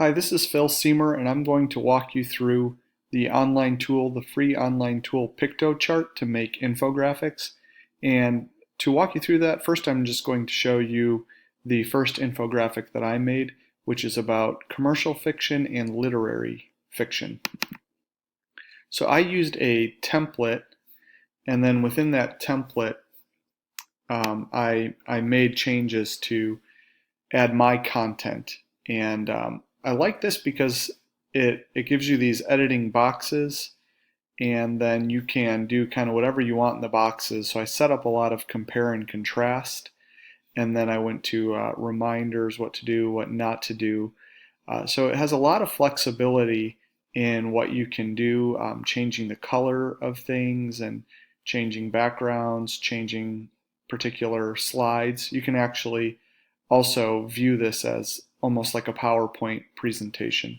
Hi, this is Phil Seamer, and I'm going to walk you through the online tool, the free online tool Piktochart to make infographics. And to walk you through that, first I'm just going to show you the first infographic that I made, which is about commercial fiction and literary fiction. So I used a template, and then within that template, I made changes to add my content. And I like this because it gives you these editing boxes, and then you can do kind of whatever you want in the boxes. So I set up a lot of compare and contrast, and then I went to reminders, what to do, what not to do. So it has a lot of flexibility in what you can do, changing the color of things and changing backgrounds, changing particular slides. You can actually also view this as almost like a PowerPoint presentation.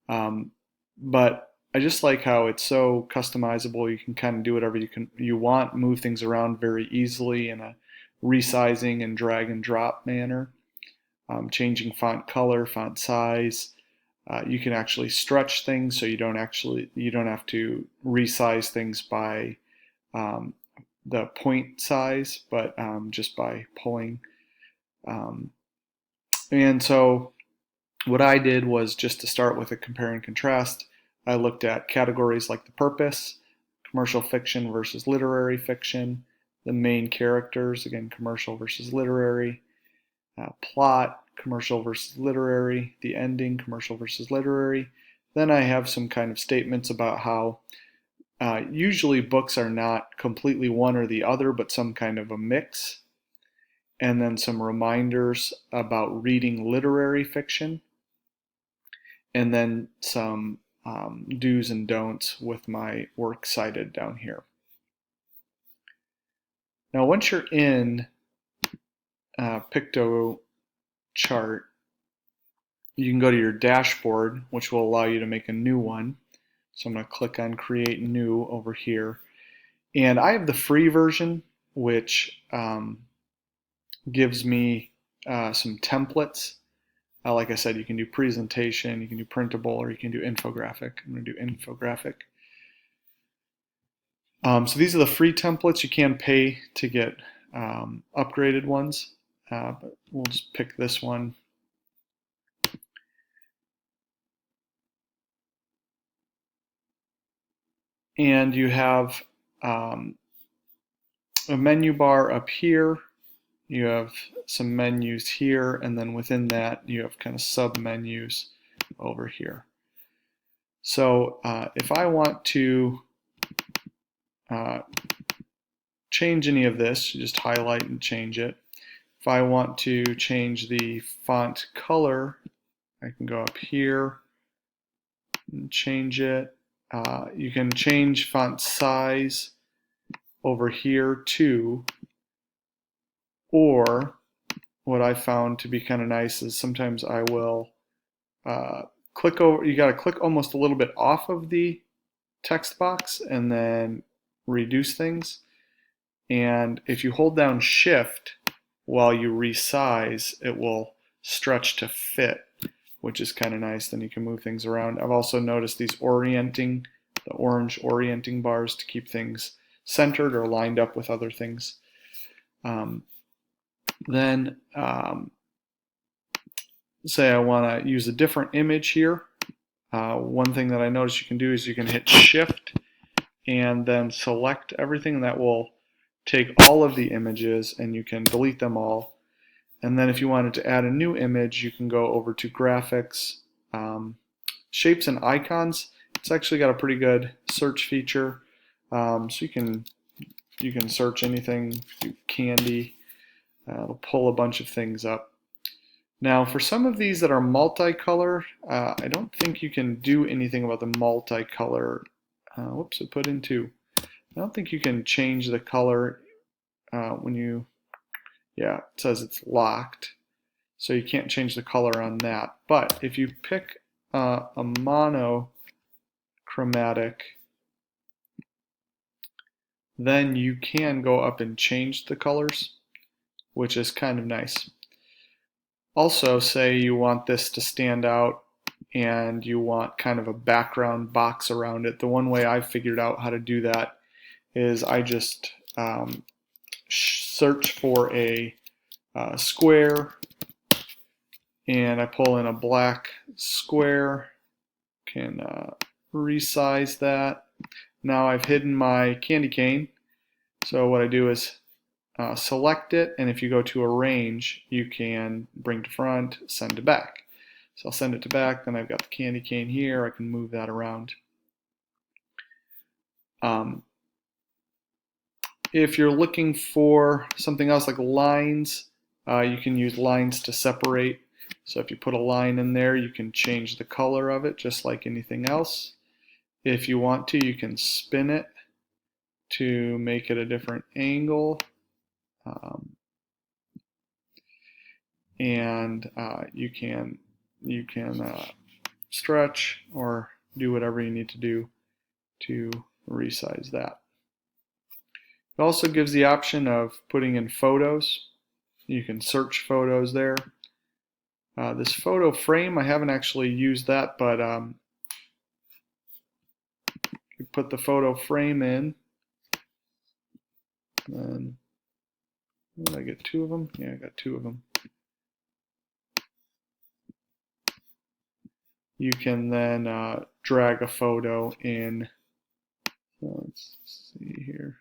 Um, but I just like how it's so customizable. You can kind of do whatever you want, move things around very easily in a resizing and drag and drop manner, changing font color, font size. You can actually stretch things, so you don't have to resize things by um, the point size, but just by pulling. Um, and so what I did was, just to start with a compare and contrast, I looked at categories like the purpose, commercial fiction versus literary fiction, the main characters, again, commercial versus literary, plot, commercial versus literary, the ending, commercial versus literary. Then I have some kind of statements about how usually books are not completely one or the other, but some kind of a mix. And then some reminders about reading literary fiction, and then some do's and don'ts with my works cited down here. Now, once you're in Piktochart, you can go to your dashboard, which will allow you to make a new one. So I'm going to click on Create New over here. And I have the free version, which gives me some templates. Like I said, you can do presentation, you can do printable, or you can do infographic. I'm going to do infographic. So these are the free templates. You can pay to get upgraded ones, but we'll just pick this one. And you have a menu bar up here. You have some menus here, and then within that you have kind of sub-menus over here. So if I want to change any of this, you just highlight and change it. If I want to change the font color, I can go up here and change it. You can change font size over here too, or what I found to be kind of nice is sometimes I will click over. You got to click almost a little bit off of the text box and then reduce things. And if you hold down Shift while you resize, it will stretch to fit, which is kind of nice. Then you can move things around. I've also noticed these the orange orienting bars to keep things centered or lined up with other things. Then say I want to use a different image here. One thing that I noticed you can do is you can hit Shift and then select everything, and that will take all of the images and you can delete them all. And then if you wanted to add a new image, you can go over to Graphics, Shapes and Icons. It's actually got a pretty good search feature. So you can search anything, do candy, it'll pull a bunch of things up. Now for some of these that are multicolor, I don't think you can do anything about the multicolor. Whoops, it put in two. I don't think you can change the color when you, yeah, it says it's locked. So you can't change the color on that. But if you pick a monochromatic, then you can go up and change the colors, which is kind of nice. Also, say you want this to stand out and you want kind of a background box around it. The one way I've figured out how to do that is I just search for a square, and I pull in a black square, can resize that. Now I've hidden my candy cane, so what I do is select it, and if you go to arrange, you can bring to front, send to back. So I'll send it to back, then I've got the candy cane here, I can move that around. If you're looking for something else like lines, you can use lines to separate. So if you put a line in there, you can change the color of it just like anything else. If you want to, you can spin it to make it a different angle. And you can stretch or do whatever you need to do to resize that. It also gives the option of putting in photos. You can search photos there. This photo frame, I haven't actually used that, but you put the photo frame in. And did I get two of them? Yeah, I got two of them. You can then drag a photo in. Let's see here.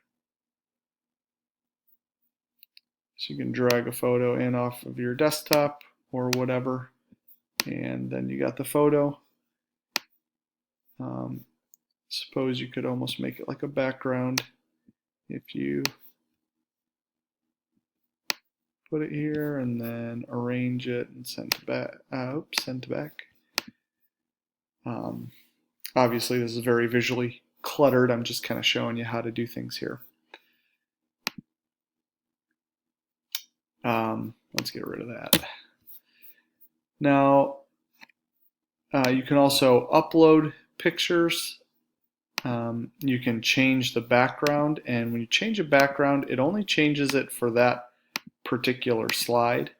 So you can drag a photo in off of your desktop or whatever, and then you got the photo. Suppose you could almost make it like a background if you put it here and then arrange it and send it back. Send to back. Obviously, this is very visually cluttered. I'm just kind of showing you how to do things here. Let's get rid of that. Now, you can also upload pictures. You can change the background, and when you change a background, it only changes it for that particular slide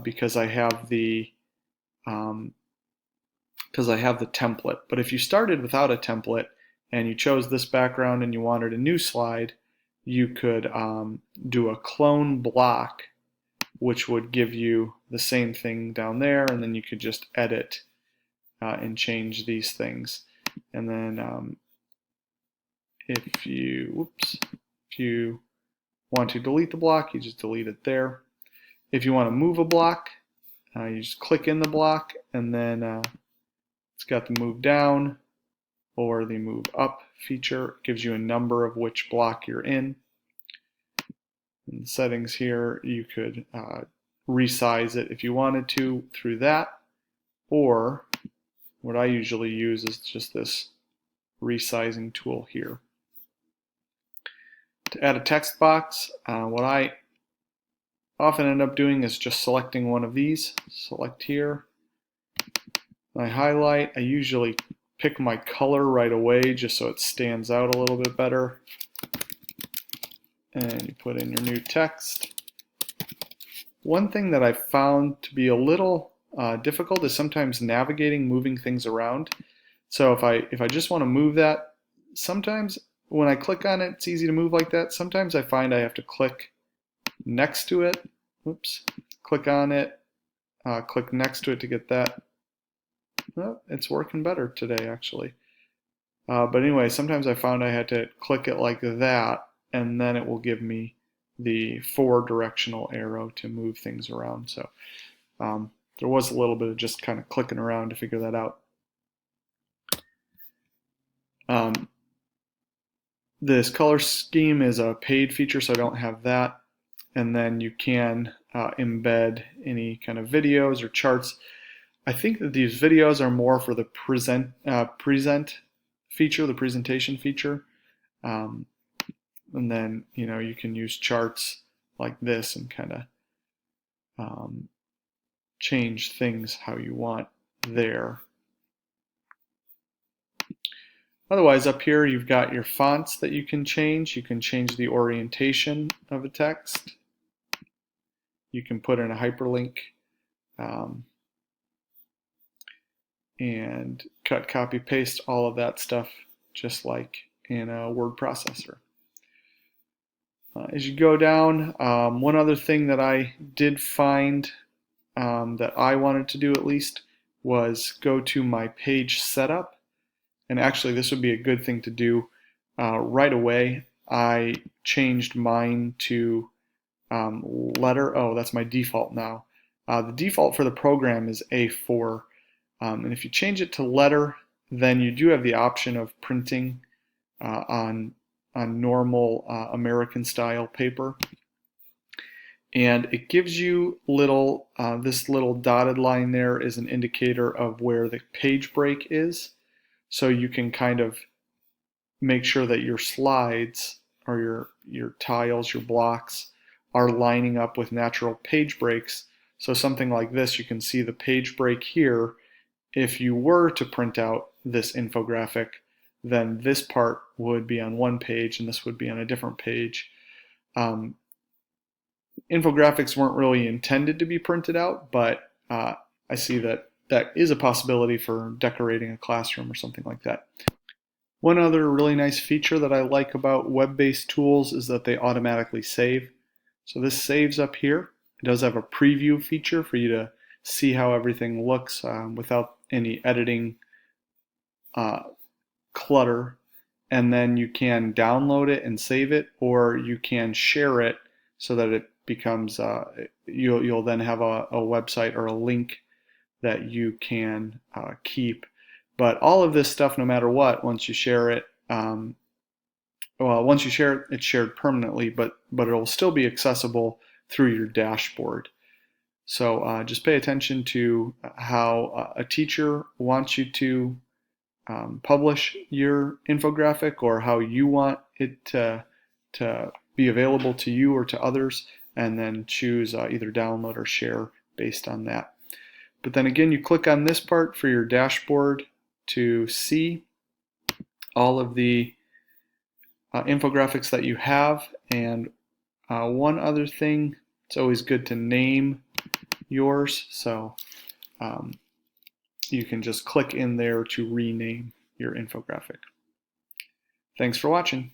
because I have the template. But if you started without a template and you chose this background and you wanted a new slide, you could do a clone block, which would give you the same thing down there, and then you could just edit and change these things. And then if you want to delete the block, you just delete it there. If you want to move a block, you just click in the block, and then it's got the move down or the move up feature. It gives you a number of which block you're in. In the settings here, you could resize it if you wanted to through that, or what I usually use is just this resizing tool here. To add a text box, what I often end up doing is just selecting one of these. Select here. I highlight. I usually pick my color right away just so it stands out a little bit better. And you put in your new text. One thing that I've found to be a little difficult is sometimes navigating, moving things around. So if I just want to move that, sometimes when I click on it, it's easy to move like that. Sometimes I find I have to click next to it. Oops. Click on it, click next to it to get that. Well, it's working better today, actually. But anyway, sometimes I found I had to click it like that, and then it will give me the 4-directional arrow to move things around. So there was a little bit of just kind of clicking around to figure that out. This color scheme is a paid feature, so I don't have that. And then you can embed any kind of videos or charts. I think that these videos are more for the present feature, the presentation feature. And then you can use charts like this and kind of change things how you want there. Otherwise, up here you've got your fonts that you can change. You can change the orientation of a text. You can put in a hyperlink. and cut, copy, paste all of that stuff just like in a word processor. As you go down, one other thing that I did find that I wanted to do at least was go to my page setup. And actually, this would be a good thing to do right away. I changed mine to letter. Oh, that's my default now. The default for the program is A4. And if you change it to letter, then you do have the option of printing on normal American style paper. And it gives you this little dotted line there is an indicator of where the page break is. So you can kind of make sure that your slides or your tiles, your blocks are lining up with natural page breaks. So something like this, you can see the page break here. If you were to print out this infographic, then this part would be on one page and this would be on a different page. Infographics weren't really intended to be printed out, but I see that that is a possibility for decorating a classroom or something like that. One other really nice feature that I like about web-based tools is that they automatically save. So this saves up here. It does have a preview feature for you to see how everything looks without any editing clutter. And then you can download it and save it, or you can share it so that it becomes, you'll then have a website or a link that you can keep. But all of this stuff, no matter what, once you share it, once you share it, it's shared permanently, but it'll still be accessible through your dashboard. So just pay attention to how a teacher wants you to publish your infographic, or how you want it to be available to you or to others, and then choose either download or share based on that. But then again, you click on this part for your dashboard to see all of the infographics that you have. And one other thing, it's always good to name yours. So you can just click in there to rename your infographic. Thanks for watching.